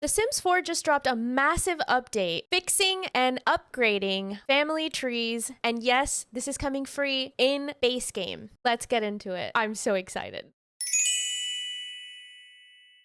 The Sims 4 just dropped a massive update, fixing and upgrading family trees, and yes, this is coming free in base game. Let's get into it. I'm so excited.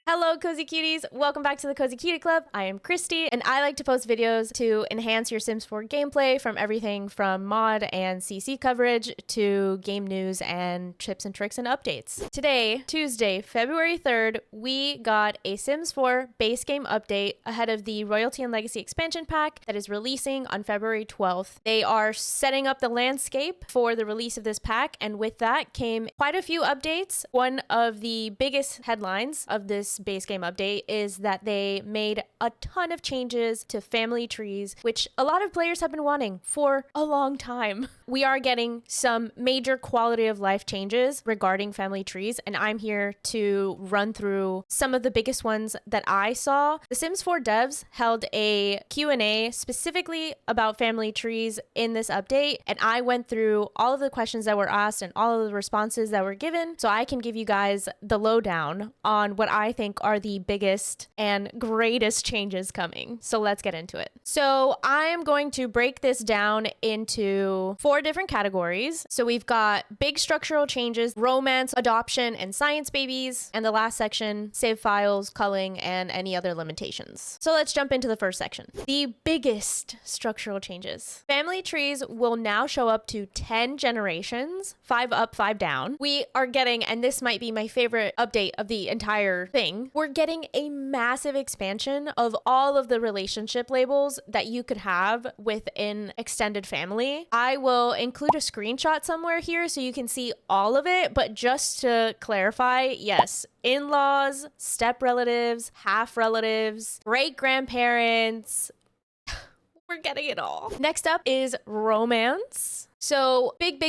Hello, Cozy Cuties. Welcome back to the Cozy Cutie Club. I am Christy, and I like to post videos to enhance your Sims 4 gameplay from everything from mod and CC coverage to game news and tips and tricks and updates. Today, Tuesday, February 3rd, we got a Sims 4 base game update ahead of the Royalty and Legacy expansion pack that is releasing on February 12th. They are setting up the landscape for the release of this pack, and with that came quite a few updates. One of the biggest headlines of this base game update is that they made a ton of changes to family trees, which a lot of players have been wanting for a long time. We are getting some major quality of life changes regarding family trees, and I'm here to run through some of the biggest ones that I saw. The Sims 4 devs held a Q&A specifically about family trees in this update, and I went through all of the questions that were asked and all of the responses that were given, so I can give you guys the lowdown on what I think are the biggest and greatest changes coming. So let's get into it. So I am going to break this down into 4 different categories. So we've got big structural changes, romance, adoption, and science babies, and the last section, save files, culling, and any other limitations. So let's jump into the first section. The biggest structural changes. Family trees will now show up to 10 generations, 5 up, 5 down. We are getting, and this might be my favorite update of the entire thing, we're getting a massive expansion of all of the relationship labels that you could have within extended family. I will include a screenshot somewhere here so you can see all of it, but just to clarify, yes, in-laws, step relatives, half relatives, great grandparents, we're getting it all. Next up is romance. So big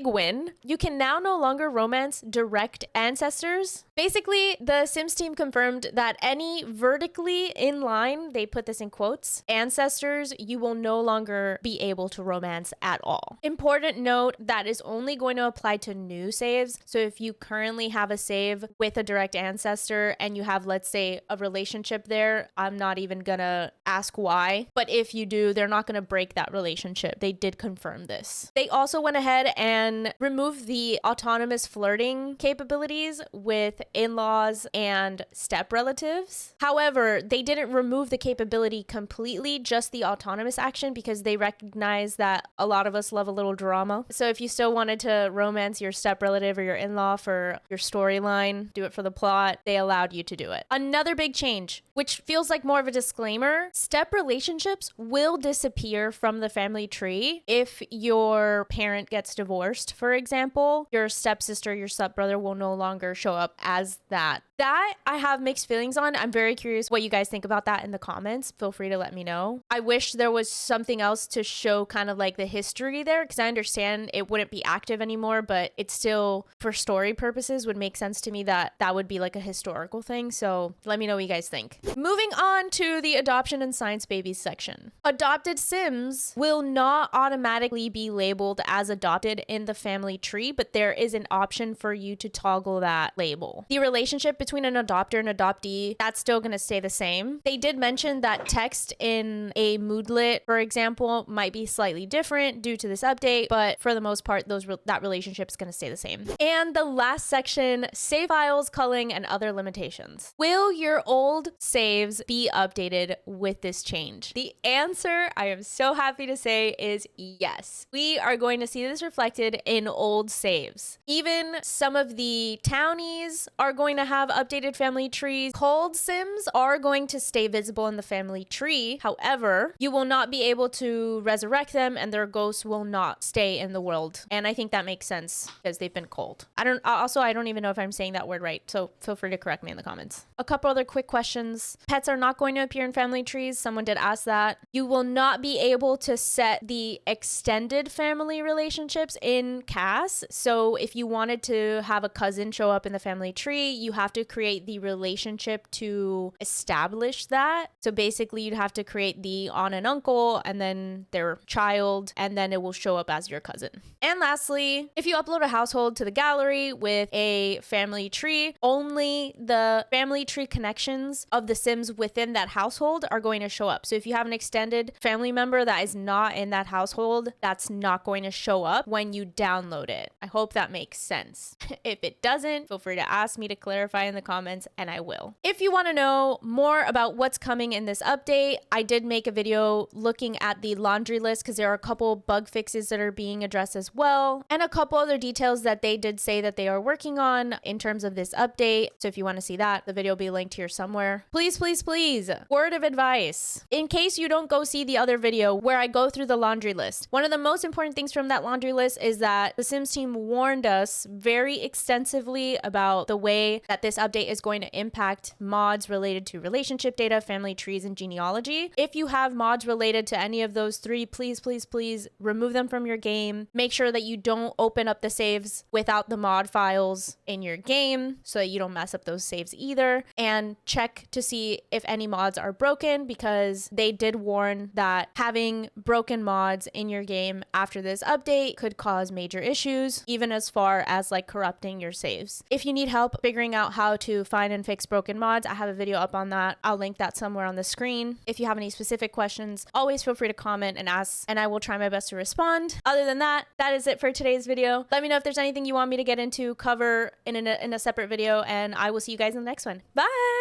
win. You can now no longer romance direct ancestors. Basically, the Sims team confirmed that any vertically in line, they put this in quotes, ancestors, you will no longer be able to romance at all. Important note, that is only going to apply to new saves. So if you currently have a save with a direct ancestor and you have, let's say, a relationship there, I'm not even gonna ask why, but if you do, they're not gonna break that relationship. They did confirm this. They also went ahead and removed the autonomous flirting capabilities with in-laws and step relatives. However, they didn't remove the capability completely, just the autonomous action, because they recognize that a lot of us love a little drama. So if you still wanted to romance your step relative or your in-law for your storyline, do it for the plot, they allowed you to do it. Another big change, which feels like more of a disclaimer, step relationships will disappear from the family tree if your parent gets divorced, for example. Your stepsister, your stepbrother will no longer show up as that. That I have mixed feelings on. I'm very curious what you guys think about that in the comments. Feel free to let me know. I wish there was something else to show kind of like the history there, because I understand it wouldn't be active anymore, but it still, for story purposes, would make sense to me that that would be like a historical thing. So let me know what you guys think. Moving on to the adoption and science babies section. Adopted Sims will not automatically be labeled as adopted in the family tree, but there is an option for you to toggle that label. The relationship between an adopter and adoptee, that's still going to stay the same. They did mention that text in a moodlet, for example, might be slightly different due to this update, but for the most part, that relationship is going to stay the same. And the last section, save files, culling, and other limitations. Will your old saves be updated with this change? The answer, I am so happy to say, is yes. We are going to see this reflected in old saves. Even some of the townies are going to have updated family trees. Cold Sims are going to stay visible in the family tree. However, you will not be able to resurrect them and their ghosts will not stay in the world. And I think that makes sense because they've been cold. I don't even know if I'm saying that word right, so feel free to correct me in the comments. A couple other quick questions. Pets are not going to appear in family trees. Someone did ask that. You will not be able to set the extended family relationships in CAS. So if you wanted to have a cousin show up in the family tree, you have to to create the relationship to establish that. So basically you'd have to create the aunt and uncle and then their child, and then it will show up as your cousin. And lastly, if you upload a household to the gallery with a family tree, only the family tree connections of the Sims within that household are going to show up. So if you have an extended family member that is not in that household, that's not going to show up when you download it. I hope that makes sense. If it doesn't, feel free to ask me to clarify in the comments and I will. If you want to know more about what's coming in this update, I did make a video looking at the laundry list because there are a couple bug fixes that are being addressed as well, and a couple other details that they did say that they are working on in terms of this update. So if you want to see that, the video will be linked here somewhere. Please, please, please, word of advice. In case you don't go see the other video where I go through the laundry list, one of the most important things from that laundry list is that the Sims team warned us very extensively about the way that this update is going to impact mods related to relationship data, family trees, and genealogy. If you have mods related to any of those three, please, please, please remove them from your game. Make sure that you don't open up the saves without the mod files in your game so that you don't mess up those saves either. And check to see if any mods are broken, because they did warn that having broken mods in your game after this update could cause major issues, even as far as like corrupting your saves. If you need help figuring out how to find and fix broken mods, I have a video up on that. I'll link that somewhere on the screen. If you have any specific questions, always feel free to comment and ask, and I will try my best to respond. Other than that, that is it for today's video. Let me know if there's anything you want me to get into, cover in a separate video, and I will see you guys in the next one. Bye!